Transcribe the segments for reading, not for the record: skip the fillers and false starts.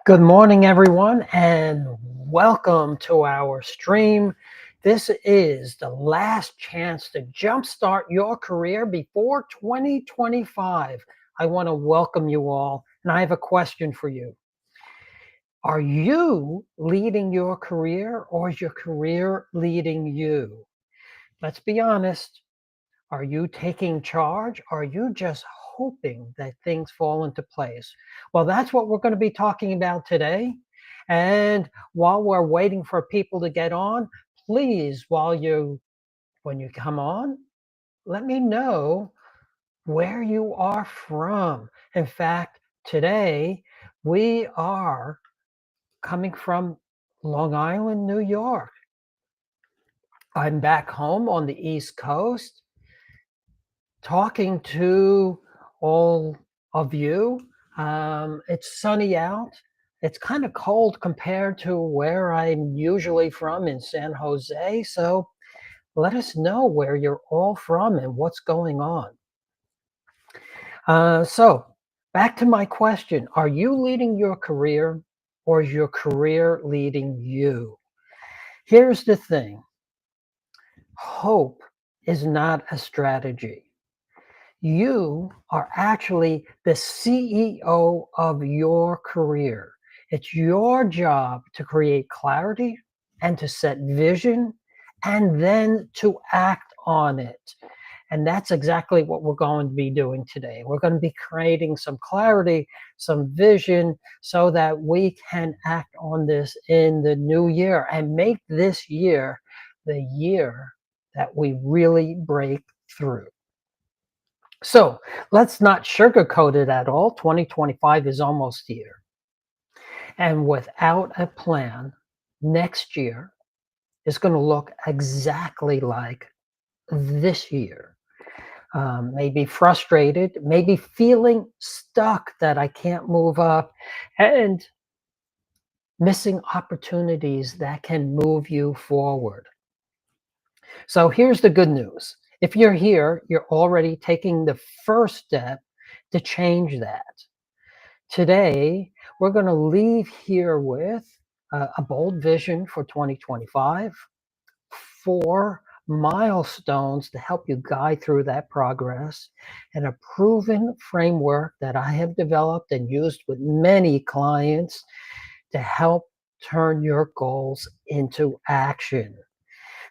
Good morning, everyone, and welcome to our stream. This is the last chance to jumpstart your career before 2025. I want to welcome you all, and I have a question for you. Are you leading your career, or is your career leading you? Let's be honest. Are you taking charge? Or are you just hoping that things fall into place? Well, that's what we're going to be talking about today. And while we're waiting for people to get on, please, when you come on, let me know where you are from. In fact, today we are coming from Long Island, New York. I'm back home on the East Coast talking to all of you. It's sunny out. It's kind of cold compared to where I'm usually from in San Jose. So let us know where you're all from and what's going on. So back to my question. Are you leading your career, or is your career leading you? Here's the thing. Hope is not a strategy. You are actually the CEO of your career. It's your job to create clarity and to set vision and then to act on it. And that's exactly what we're going to be doing today. We're going to be creating some clarity, some vision, so that we can act on this in the new year and make this year the year that we really break through. So let's not sugarcoat it at all. 2025 is almost here. And without a plan, next year is going to look exactly like this year. Maybe frustrated, maybe feeling stuck that I can't move up, and missing opportunities that can move you forward. So here's the good news. If you're here, you're already taking the first step to change that. Today, we're going to leave here with a bold vision for 2025, 4 milestones to help you guide through that progress, and a proven framework that I have developed and used with many clients to help turn your goals into action.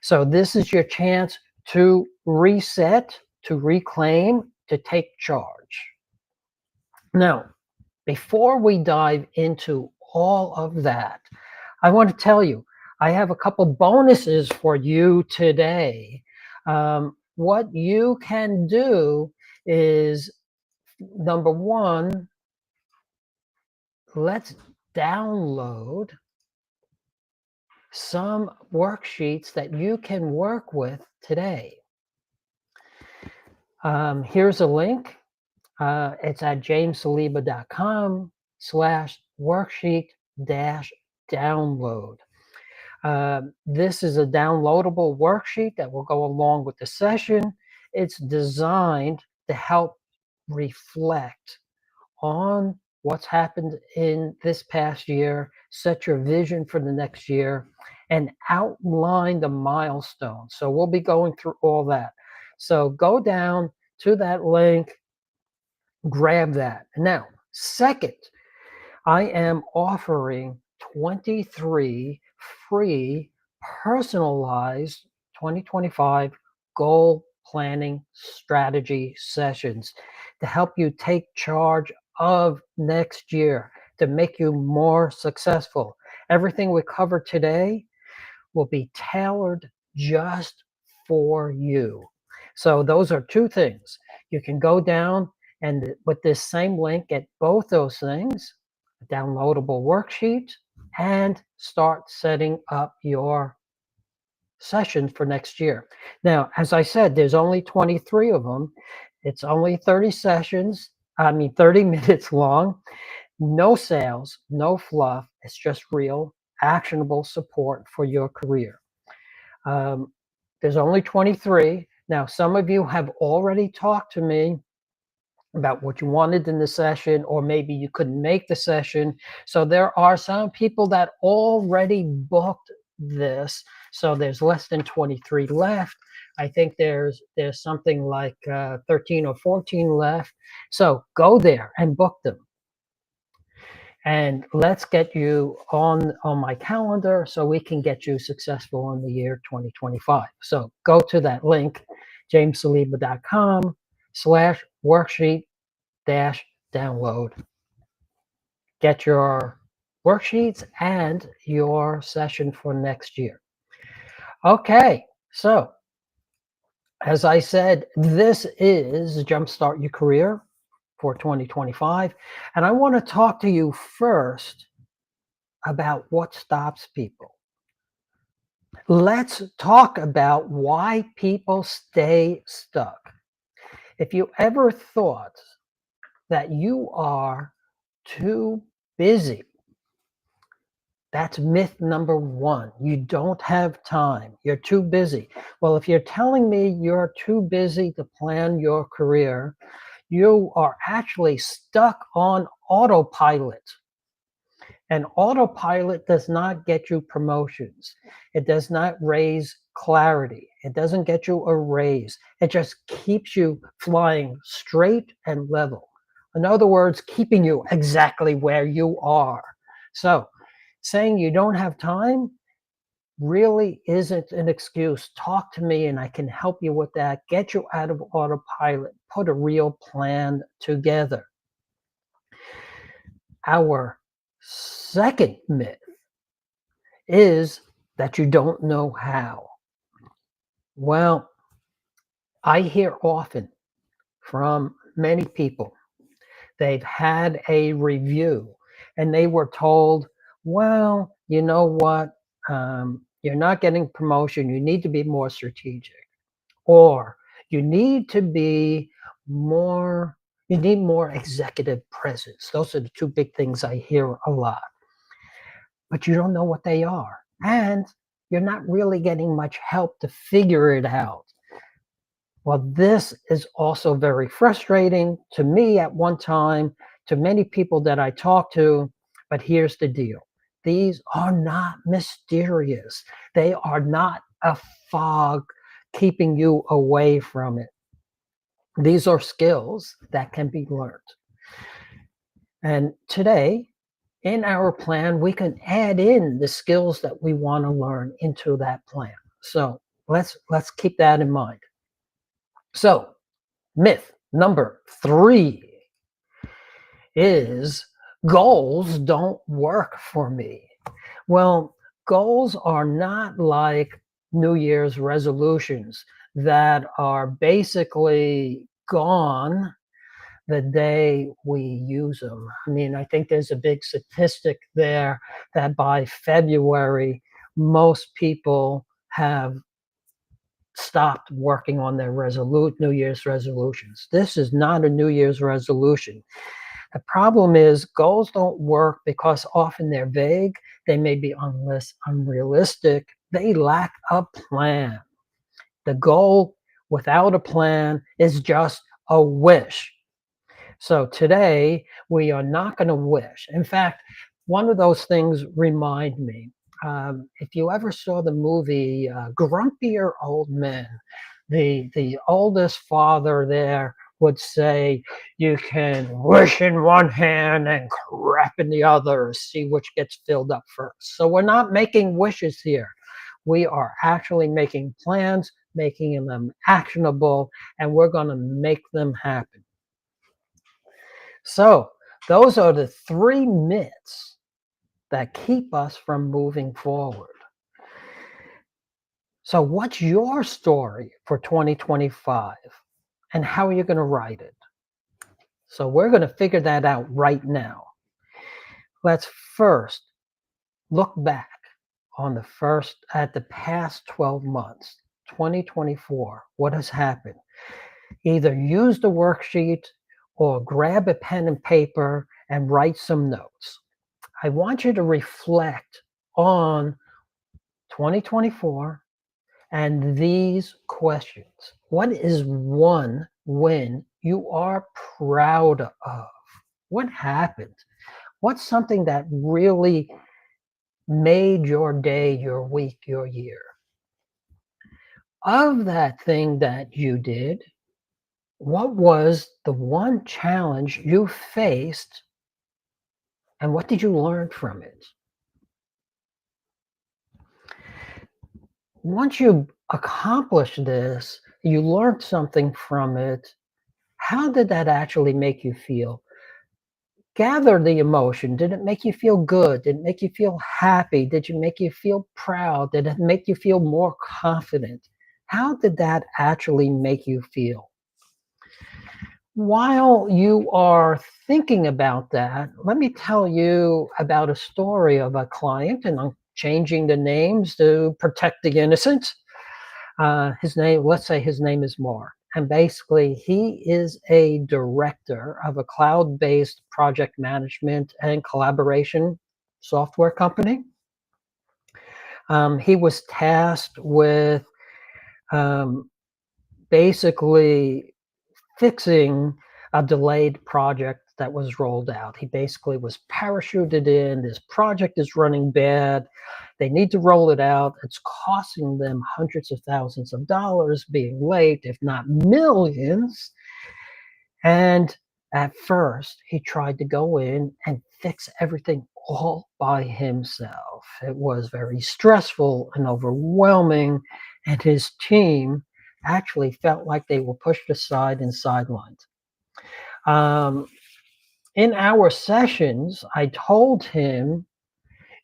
So this is your chance to reset, to reclaim, to take charge. Now, before we dive into all of that, I want to tell you, I have a couple bonuses for you today. What you can do is, number one, let's download some worksheets that you can work with today. Here's a link. It's at jamesaliba.com/worksheet-download. This is a downloadable worksheet that will go along with the session. It's designed to help reflect on what's happened in this past year, set your vision for the next year, and outline the milestones. So we'll be going through all that. So go down to that link, grab that. Now, second, I am offering 23 free personalized 2025 goal planning strategy sessions to help you take charge of next year, to make you more successful. Everything we cover today will be tailored just for you. So those are two things. You can go down and with this same link get both those things, a downloadable worksheet, and start setting up your sessions for next year. Now, as I said, there's only 23 of them. It's only 30 minutes long. No sales, no fluff. It's just real, actionable support for your career. There's only 23. Now, some of you have already talked to me about what you wanted in the session, or maybe you couldn't make the session. So there are some people that already booked this. So there's less than 23 left. I think there's something like 13 or 14 left. So go there and book them. And let's get you on my calendar so we can get you successful in the year 2025. So go to that link, jamesaliba.com/worksheet dash download. Get your worksheets and your session for next year. Okay, so as I said, this is Jumpstart Your Career for 2025. And I want to talk to you first about what stops people. Let's talk about why people stay stuck. If you ever thought that you are too busy, that's myth number one. You don't have time. You're too busy. Well, if you're telling me you're too busy to plan your career, you are actually stuck on autopilot. And autopilot does not get you promotions. It does not raise clarity. It doesn't get you a raise. It just keeps you flying straight and level. In other words, keeping you exactly where you are. So saying you don't have time really isn't an excuse. Talk to me and I can help you with that. Get you out of autopilot. Put a real plan together. Our second myth is that you don't know how. Well, I hear often from many people, they've had a review and they were told, well, you know what? You're not getting promotion. You need to be more strategic, or you need to be more, you need more executive presence. Those are the two big things I hear a lot, but you don't know what they are. And you're not really getting much help to figure it out. Well, this is also very frustrating to me at one time, to many people that I talk to. But here's the deal. These are not mysterious. They are not a fog keeping you away from it. These are skills that can be learned. And today, in our plan, we can add in the skills that we want to learn into that plan. So let's keep that in mind. So myth number 3 is goals don't work for me. Well, goals are not like New Year's resolutions that are basically gone the day we use them. I mean, I think there's a big statistic there that by February, most people have stopped working on their New Year's resolutions. This is not a New Year's resolution. The problem is goals don't work because often they're vague. They may be unrealistic. They lack a plan. The goal without a plan is just a wish. So today we are not going to wish. In fact, one of those things remind me. If you ever saw the movie Grumpier Old Men, the oldest father there would say, "You can wish in one hand and crap in the other. See which gets filled up first." So we're not making wishes here. We are actually making plans, making them actionable, and we're going to make them happen. So those are the 3 myths that keep us from moving forward. So what's your story for 2025 and how are you going to write it? So we're going to figure that out right now. Let's first look back on the past 12 months, 2024. What has happened? Either use the worksheet or grab a pen and paper and write some notes. I want you to reflect on 2024 and these questions. What is one win you are proud of? What happened? What's something that really made your day, your week, your year? Of that thing that you did, what was the one challenge you faced and what did you learn from it? Once you accomplished this, you learned something from it. How did that actually make you feel? Gather the emotion. Did it make you feel good? Did it make you feel happy? Did it make you feel proud? Did it make you feel more confident? How did that actually make you feel? While you are thinking about that, let me tell you about a story of a client, and I'm changing the names to protect the innocent. His name, let's say his name is Mark. And basically, he is a director of a cloud based project management and collaboration software company. He was tasked with um, basically fixing a delayed project that was rolled out. He basically was parachuted in. This project is running bad. They need to roll it out. It's costing them hundreds of thousands of dollars being late, if not millions. And at first, he tried to go in and fix everything all by himself. It was very stressful and overwhelming, and his team actually felt like they were pushed aside and sidelined. Um, in our sessions, I told him,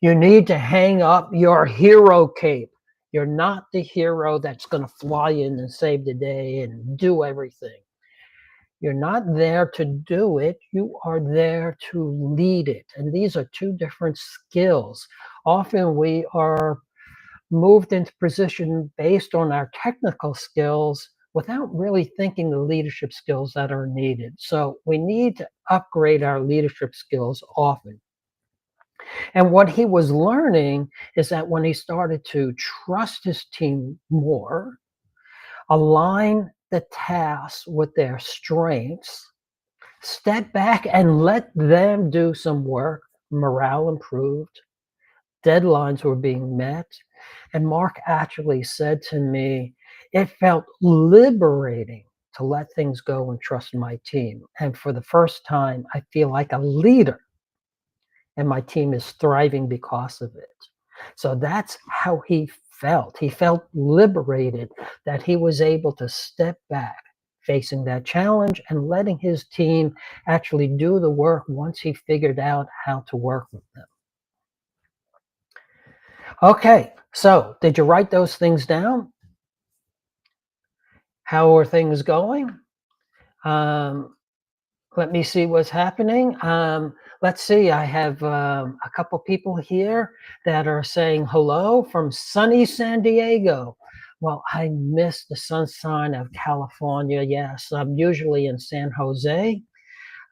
you need to hang up your hero cape. You're not the hero that's going to fly in and save the day and do everything. You're not there to do it. You are there to lead it. And these are two different skills. Often we are moved into position based on our technical skills without really thinking the leadership skills that are needed. So we need to upgrade our leadership skills often. And what he was learning is that when he started to trust his team more, align the tasks with their strengths, step back and let them do some work, morale improved, deadlines were being met. And Mark actually said to me, it felt liberating to let things go and trust my team. And for the first time, I feel like a leader and my team is thriving because of it. So that's how he felt. He felt liberated that he was able to step back facing that challenge and letting his team actually do the work once he figured out how to work with them. Okay, so did you write those things down? How are things going? Um, Let me see what's happening. Let's see, I have a couple people here that are saying hello from sunny San Diego. Well, I miss the sunshine of California. Yes, I'm usually in San Jose.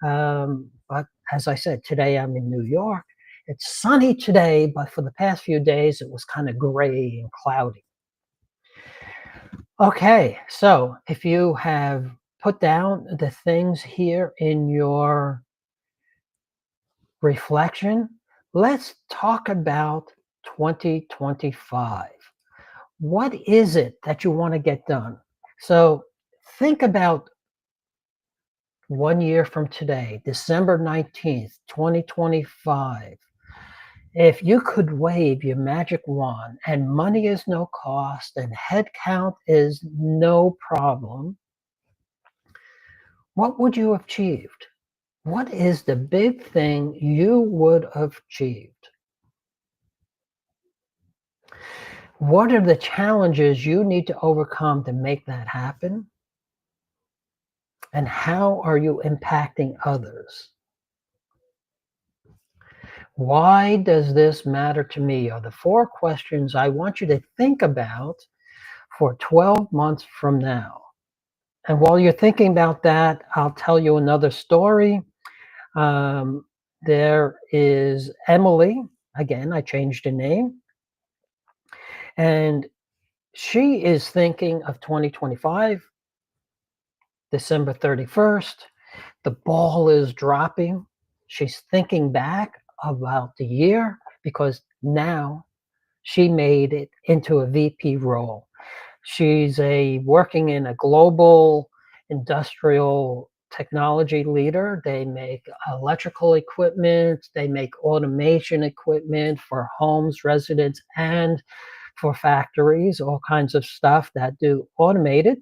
But as I said, today I'm in New York. It's sunny today, but for the past few days, it was kind of gray and cloudy. Okay, so if you have put down the things here in your reflection, let's talk about 2025. What is it that you want to get done? So think about 1 year from today, December 19th, 2025. If you could wave your magic wand and money is no cost and head count is no problem, what would you have achieved? What is the big thing you would have achieved? What are the challenges you need to overcome to make that happen? And how are you impacting others? Why does this matter to me? Are the 4 questions I want you to think about for 12 months from now. And while you're thinking about that, I'll tell you another story. Um, there is Emily. Again, I changed the name. And she is thinking of 2025 December 31st, the ball is dropping. She's thinking back about the year because now she made it into a VP role. She's a working in a global industrial technology leader. They make electrical equipment, they make automation equipment for homes, residents, and for factories, all kinds of stuff that do automated.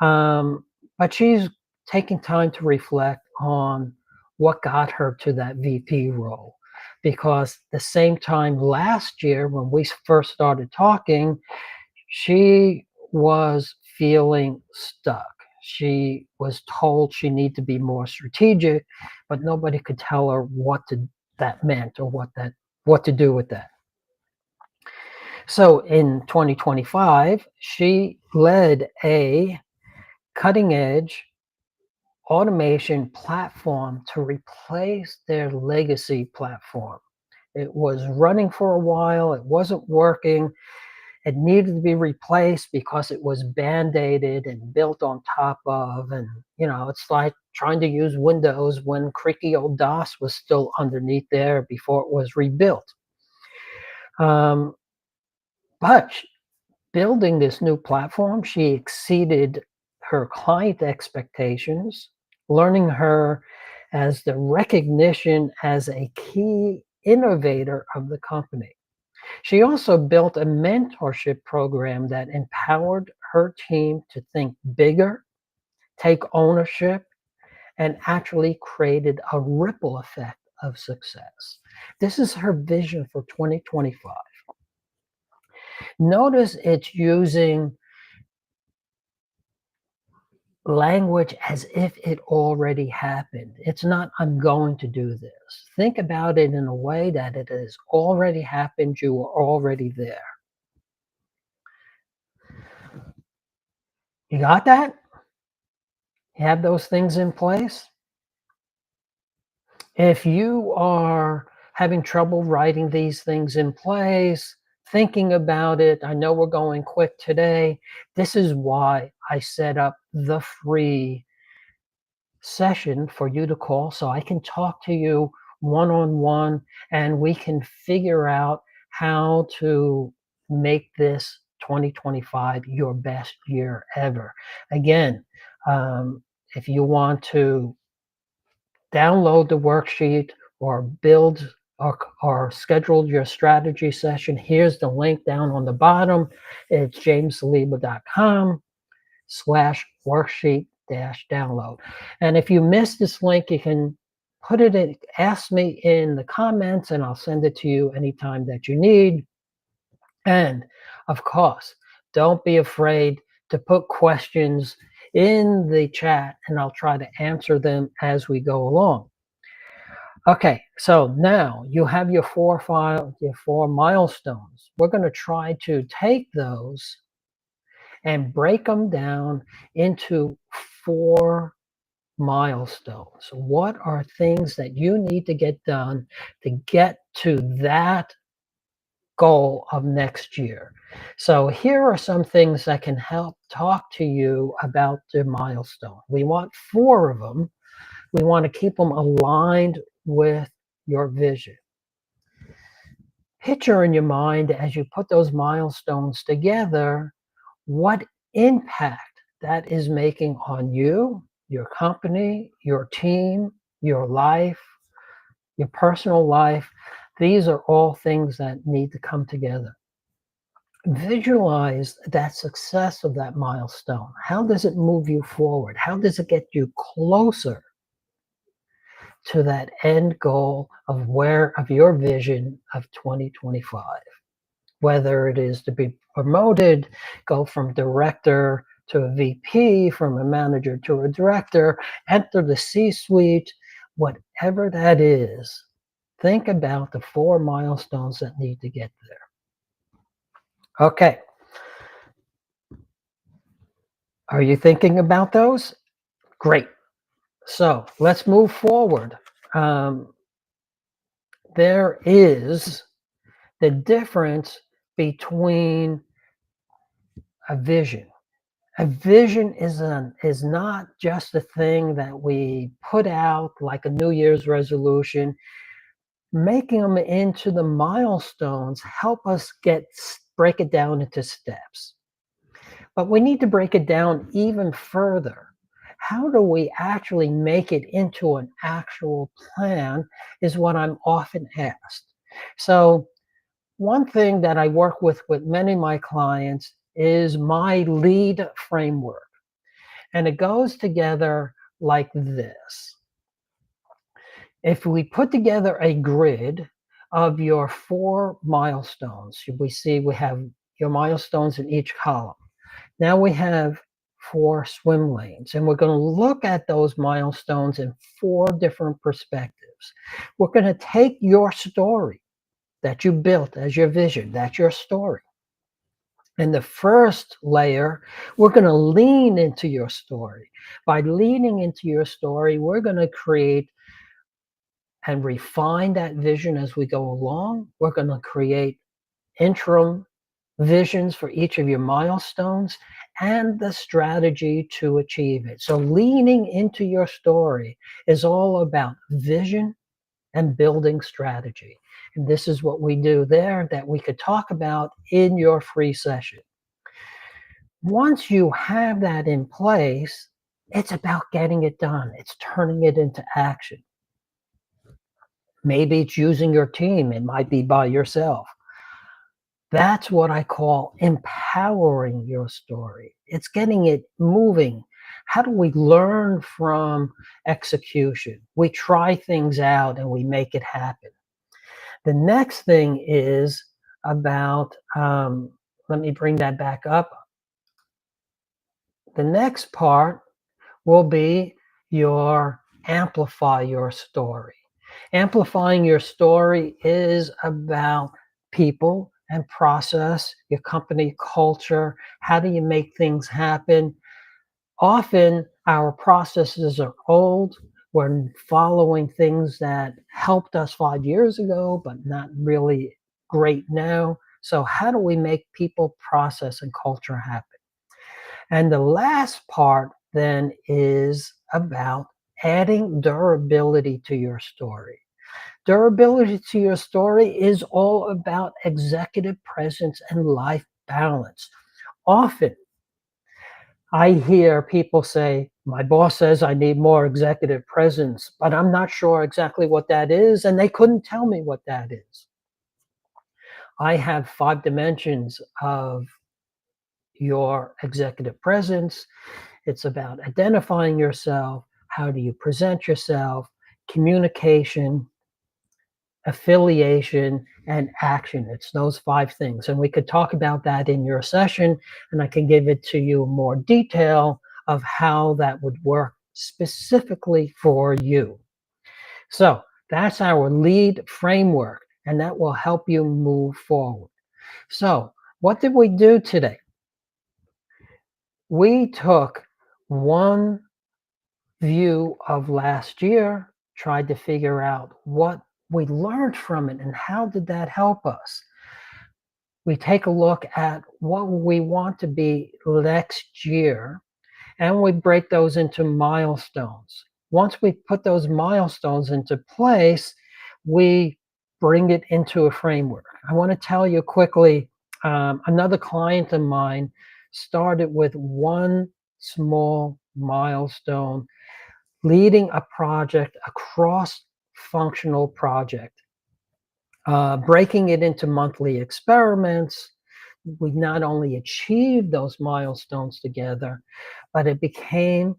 Um, but she's taking time to reflect on what got her to that VP role. Because the same time last year, when we first started talking, she was feeling stuck. She was told she needed to be more strategic, but nobody could tell her that meant or what to do with that. So in 2025, she led a cutting edge automation platform to replace their legacy platform. It was running for a while, it wasn't working, it needed to be replaced because it was band-aided and built on top of, and it's like trying to use Windows when creaky old DOS was still underneath there before it was rebuilt. Um, but building this new platform, she exceeded her client expectations, learning her as the recognition as a key innovator of the company. She also built a mentorship program that empowered her team to think bigger, take ownership, and actually created a ripple effect of success. This is her vision for 2025. Notice it's using language as if it already happened. It's not, I'm going to do this. Think about it in a way that it has already happened. You are already there. You got that? You have those things in place? If you are having trouble writing these things in place, thinking about it, I know we're going quick today. This is why I set up the free session for you to call so I can talk to you one-on-one and we can figure out how to make this 2025 your best year ever. Again, if you want to download the worksheet or build or schedule your strategy session, here's the link down on the bottom. It's jamesaliba.com/worksheet download. And if you missed this link, you can put it in, ask me in the comments, and I'll send it to you anytime that you need. And of course, don't be afraid to put questions in the chat, and I'll try to answer them as we go along. Okay, so now you have your your 4 milestones. We're going to try to take those and break them down into 4 milestones. What are things that you need to get done to get to that goal of next year? So here are some things that can help talk to you about the milestone. We want 4 of them. We want to keep them aligned with your vision. Picture in your mind as you put those milestones together what impact that is making on you, your company, your team, your life, your personal life. These are all things that need to come together. Visualize that success of that milestone. How does it move you forward? How does it get you closer to that end goal of your vision of 2025? Whether it is to be promoted, go from director to a VP, from a manager to a director, enter the C-suite, whatever that is, think about the 4 milestones that need to get there. Okay. Are you thinking about those? Great. So let's move forward. There is the difference between a vision A vision is not just a thing that we put out like a New Year's resolution. Making them into the milestones help us break it down into steps. But we need to break it down even further. How do we actually make it into an actual plan is what I'm often asked. So one thing that I work with many of my clients is my lead framework. And it goes together like this. If we put together a grid of your 4 milestones, we see we have your milestones in each column. Now we have 4 swim lanes, and we're going to look at those milestones in 4 different perspectives. We're going to take your story that you built as your vision, that's your story. And the first layer, we're going to lean into your story. By leaning into your story, we're going to create and refine that vision as we go along. We're going to create interim visions for each of your milestones and the strategy to achieve it. So leaning into your story is all about vision and building strategy. And this is what we do there that we could talk about in your free session. Once you have that in place, it's about getting it done. It's turning it into action. Maybe it's using your team. It might be by yourself. That's what I call empowering your story. It's getting it moving. How do we learn from execution? We try things out and we make it happen. The next thing is about, let me bring that back up. The next part will be your amplify your story. Amplifying your story is about people and process, your company culture. How do you make things happen? Often our processes are old. We're following things that helped us 5 years ago, but not really great now. So how do we make people, process, and culture happen? And the last part then is about adding durability to your story. Durability to your story is all about executive presence and life balance. Often I hear people say, my boss says I need more executive presence, but I'm not sure exactly what that is, and they couldn't tell me what that is. I have 5 dimensions of your executive presence. It's about identifying yourself, how do you present yourself, communication, affiliation, and action. It's those 5 things. And we could talk about that in your session, and I can give it to you in more detail of how that would work specifically for you. So that's our lead framework, and that will help you move forward. So what did we do today? We took one view of last year, tried to figure out what we learned from it and how did that help us. We take a look at what we want to be next year, and we break those into milestones. Once we put those milestones into place, we bring it into a framework. I want to tell you quickly, another client of mine started with one small milestone, leading a project, a cross-functional project, breaking it into monthly experiments. We not only achieved those milestones together, but it became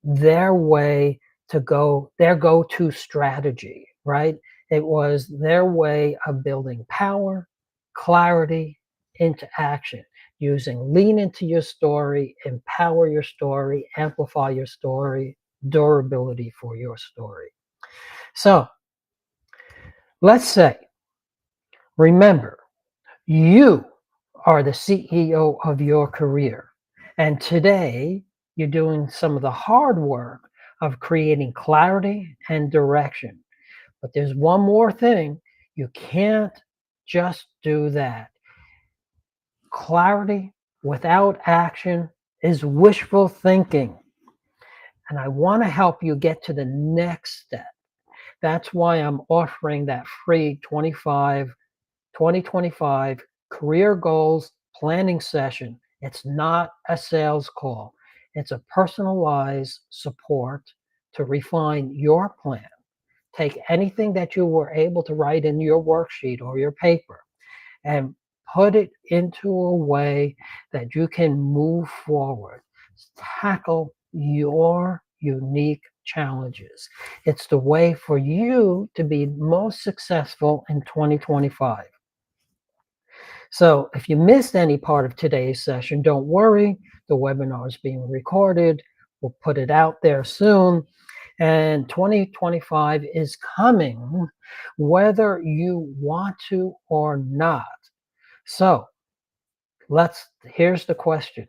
their way to go, their go-to strategy, right? It was their way of building power, clarity into action, using lean into your story, empower your story, amplify your story, durability for your story. So let's say, remember, you are the CEO of your career. And today, you're doing some of the hard work of creating clarity and direction. But there's one more thing. You can't just do that. Clarity without action is wishful thinking. And I want to help you get to the next step. That's why I'm offering that free 2025 career goals planning session. It's not a sales call. It's a personalized support to refine your plan. Take anything that you were able to write in your worksheet or your paper and put it into a way that you can move forward, tackle your unique challenges. It's the way for you to be most successful in 2025. So if you missed any part of today's session, don't worry. The webinar is being recorded. We'll put it out there soon. And 2025 is coming whether you want to or not. So here's the question.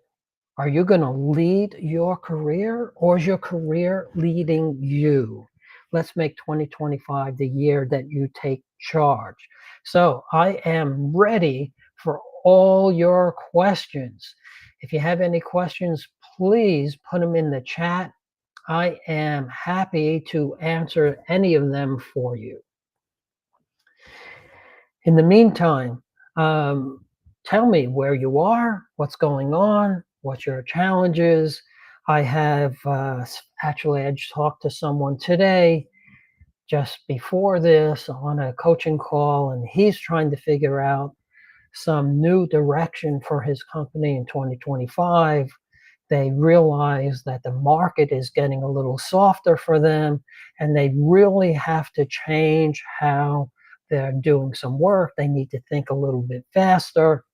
Are you going to lead your career, or is your career leading you? Let's make 2025 the year that you take charge. So I am ready for all your questions. If you have any questions, please put them in the chat. I am happy to answer any of them for you. In the meantime, tell me where you are, what's going on, what's your challenges. I have actually, I just talked to someone today just before this on a coaching call, and he's trying to figure out some new direction for his company in 2025. They realize that the market is getting a little softer for them, and they really have to change how they're doing some work. They need to think a little bit faster.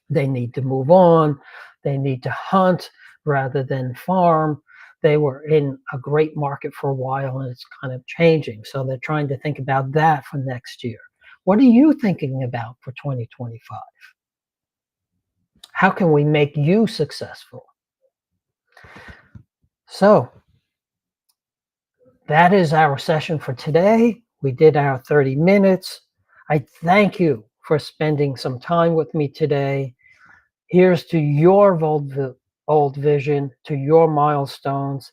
They need to move on. They need to hunt rather than farm. They were in a great market for a while, and it's kind of changing. So they're trying to think about that for next year. What are you thinking about for 2025? How can we make you successful? So that is our session for today. We did our 30 minutes. I thank you for spending some time with me today. Here's to your bold vision, to your milestones,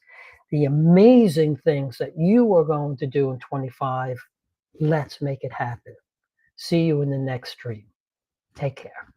the amazing things that you are going to do in 25. Let's make it happen. See you in the next stream. Take care.